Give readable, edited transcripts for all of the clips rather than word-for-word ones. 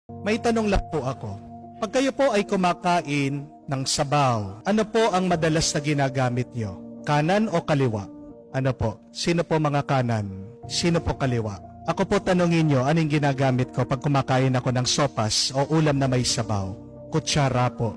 May tanong lang po ako. Pag kayo po ay kumakain ng sabaw, ano po ang madalas na ginagamit nyo? Kanan o kaliwa? Ano po? Sino po mga kanan? Sino po kaliwa? Ako po tanongin nyo, anong ginagamit ko pag kumakain ako ng sopas o ulam na may sabaw? Kutsara po.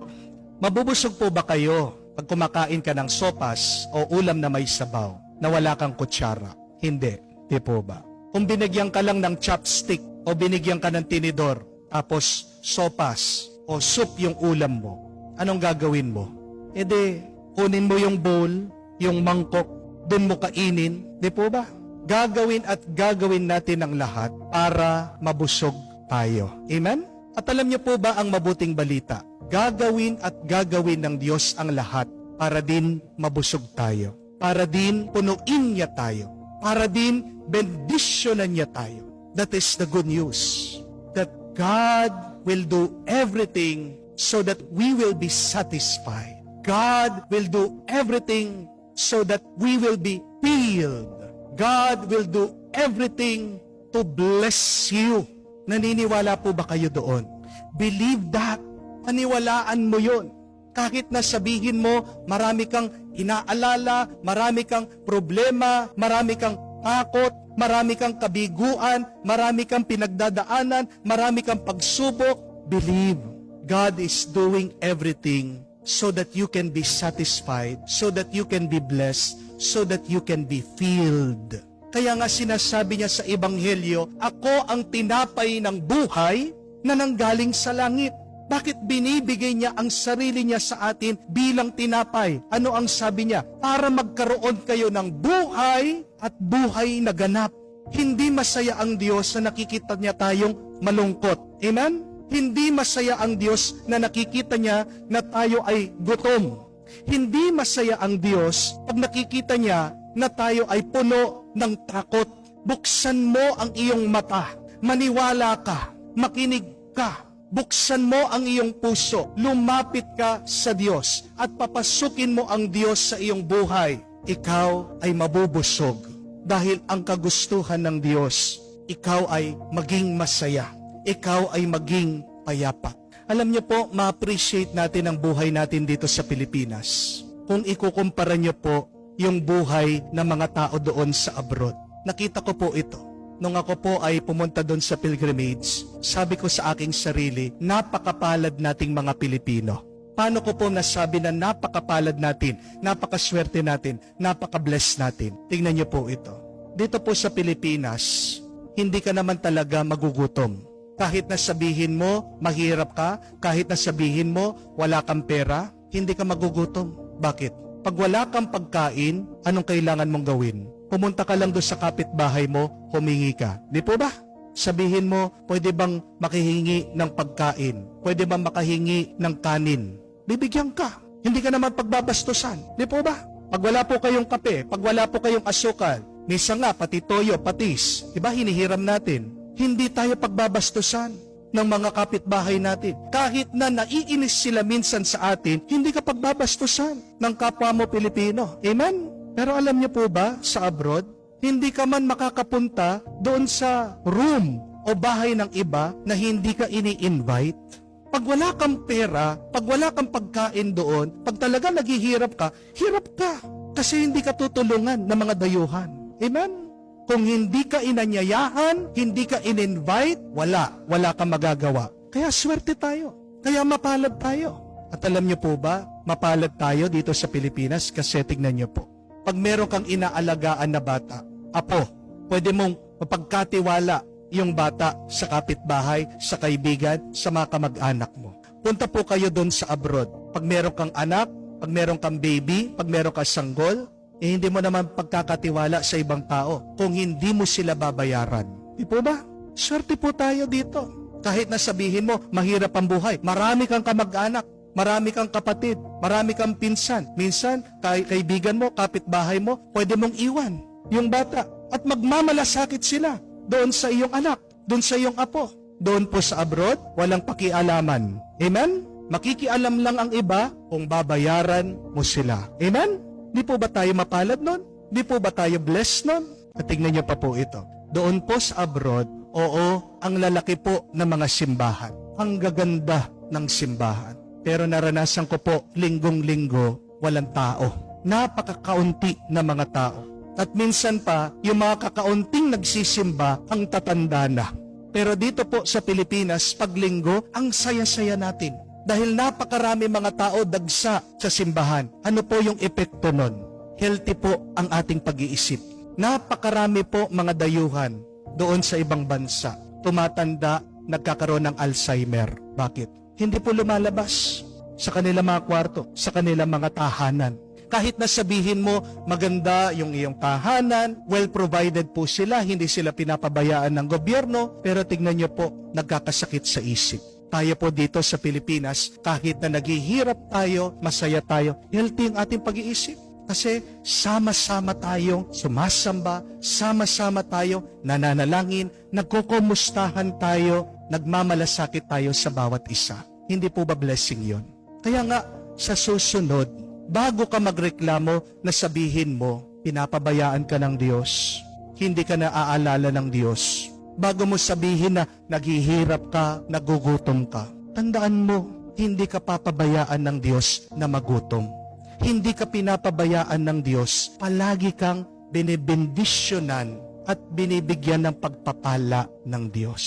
Mabubusog po ba kayo pag kumakain ka ng sopas o ulam na may sabaw na wala kang kutsara? Hindi. Di po ba? Kung binigyan ka lang ng chopstick o binigyan ka ng tinidor, tapos sopas o soup yung ulam mo, anong gagawin mo? E di, kunin mo yung bowl, yung mangkok, dun mo kainin, di po ba? Gagawin at gagawin natin ang lahat para mabusog tayo. Amen? At alam niyo po ba ang mabuting balita? Gagawin at gagawin ng Diyos ang lahat para din mabusog tayo. Para din punuin niya tayo. Para din bendisyonan niya tayo. That is the good news. That God will do everything so that we will be satisfied. God will do everything so that we will be filled. God will do everything to bless you. Naniniwala po ba kayo doon? Believe that. Paniwalaan mo yun. Kahit na sabihin mo, marami kang inaalala, marami kang problema, marami kang takot, marami kang kabiguan, marami kang pinagdadaanan, marami kang pagsubok, believe. God is doing everything so that you can be satisfied, so that you can be blessed, so that you can be filled. Kaya nga sinasabi niya sa Ebanghelyo, ako ang tinapay ng buhay na nanggaling sa langit. Bakit binibigay niya ang sarili niya sa atin bilang tinapay? Ano ang sabi niya? Para magkaroon kayo ng buhay at buhay na ganap. Hindi masaya ang Diyos na nakikita niya tayong malungkot. Amen? Hindi masaya ang Diyos na nakikita niya na tayo ay gutom. Hindi masaya ang Diyos pag nakikita niya na tayo ay puno ng takot. Buksan mo ang iyong mata. Maniwala ka. Makinig ka. Buksan mo ang iyong puso, lumapit ka sa Diyos at papasukin mo ang Diyos sa iyong buhay. Ikaw ay mabubusog dahil ang kagustuhan ng Diyos, ikaw ay maging masaya. Ikaw ay maging payapa. Alam niyo po, ma-appreciate natin ang buhay natin dito sa Pilipinas. Kung ikukumpara niyo po yung buhay ng mga tao doon sa abroad. Nakita ko po ito. Nung ako po ay pumunta doon sa pilgrimage, sabi ko sa aking sarili, napakapalad nating mga Pilipino. Paano ko po nasabi na napakapalad natin, napakaswerte natin, napaka-bless natin? Tingnan niyo po ito. Dito po sa Pilipinas, hindi ka naman talaga magugutom. Kahit na sabihin mo, mahirap ka, kahit na sabihin mo, wala kang pera, hindi ka magugutom. Bakit? Pag wala kang pagkain, anong kailangan mong gawin? Pumunta ka lang doon sa kapitbahay mo, humingi ka. Di po ba? Sabihin mo, pwede bang makihingi ng pagkain? Pwede bang makahingi ng kanin? Bibigyan ka. Hindi ka naman pagbabastusan. Di po ba? Pag wala po kayong kape, pag wala po kayong asukal, minsan nga, pati toyo, patis, diba hinihiram natin. Hindi tayo pagbabastusan ng mga kapitbahay natin. Kahit na naiinis sila minsan sa atin, hindi ka pagbabastusan ng kapwa mo Pilipino. Amen? Pero alam niyo po ba, sa abroad, hindi ka man makakapunta doon sa room o bahay ng iba na hindi ka ini-invite. Pag wala kang pera, pag wala kang pagkain doon, pag talaga naghihirap ka, hirap ka. Kasi hindi ka tutulungan ng mga dayuhan. Amen? Kung hindi ka inanyayahan, hindi ka in-invite, wala kang magagawa. Kaya swerte tayo. Kaya mapalad tayo. At alam niyo po ba, mapalad tayo dito sa Pilipinas kasi tignan niyo po. Pag meron kang inaalagaan na bata, apo, pwede mong mapagkatiwala yung bata sa kapitbahay, sa kaibigan, sa mga kamag-anak mo. Punta po kayo doon sa abroad. Pag meron kang anak, pag meron kang baby, pag meron kang sanggol, hindi mo naman pagkakatiwala sa ibang tao kung hindi mo sila babayaran. Di po ba? Swerte po tayo dito. Kahit na sabihin mo, mahirap ang buhay, marami kang kamag-anak, marami kang kapatid, marami kang pinsan. Minsan, kaibigan mo, kapitbahay mo, pwede mong iwan yung bata. At magmamalasakit sila doon sa iyong anak, doon sa iyong apo. Doon po sa abroad, walang pakialaman. Amen? Makikialam lang ang iba kung babayaran mo sila. Amen? Di po ba tayo mapalad nun? Di po ba tayo blessed nun? At tingnan niyo pa po ito. Doon po sa abroad, Oo, ang lalaki po ng mga simbahan. Ang gaganda ng simbahan. Pero naranasan ko po, linggong-linggo, walang tao. Napakakaunti na mga tao. At minsan pa, yung mga kakaunting nagsisimba, ang tatanda na. Pero dito po sa Pilipinas, pag linggo, ang saya-saya natin. Dahil napakarami mga tao dagsa sa simbahan. Ano po yung epekto nun? Healthy po ang ating pag-iisip. Napakarami po mga dayuhan doon sa ibang bansa. Tumatanda, nagkakaroon ng Alzheimer. Bakit? Hindi po lumalabas sa kanilang mga kwarto, sa kanilang mga tahanan. Kahit na sabihin mo, maganda yung iyong tahanan, well-provided po sila, hindi sila pinapabayaan ng gobyerno, pero tignan nyo po, nagkakasakit sa isip. Tayo po dito sa Pilipinas, kahit na naghihirap tayo, masaya tayo, healthy ang ating pag-iisip. Kasi sama-sama tayong sumasamba, sama-sama tayo nananalangin, nagkukumustahan tayo, nagmamalasakit tayo sa bawat isa. Hindi po ba blessing yon? Kaya nga, sa susunod, bago ka magreklamo na sabihin mo, pinapabayaan ka ng Diyos, hindi ka naaalala ng Diyos. Bago mo sabihin na naghihirap ka, nagugutom ka, tandaan mo, hindi ka papabayaan ng Diyos na magutom. Hindi ka pinapabayaan ng Diyos, palagi kang binibendisyonan at binibigyan ng pagpapala ng Diyos.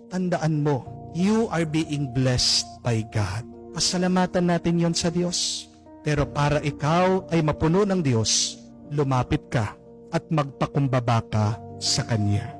Tandaan mo, you are being blessed by God. Pasalamatan natin yon sa Diyos. Pero para ikaw ay mapuno ng Diyos, lumapit ka at magpakumbaba ka sa Kanya.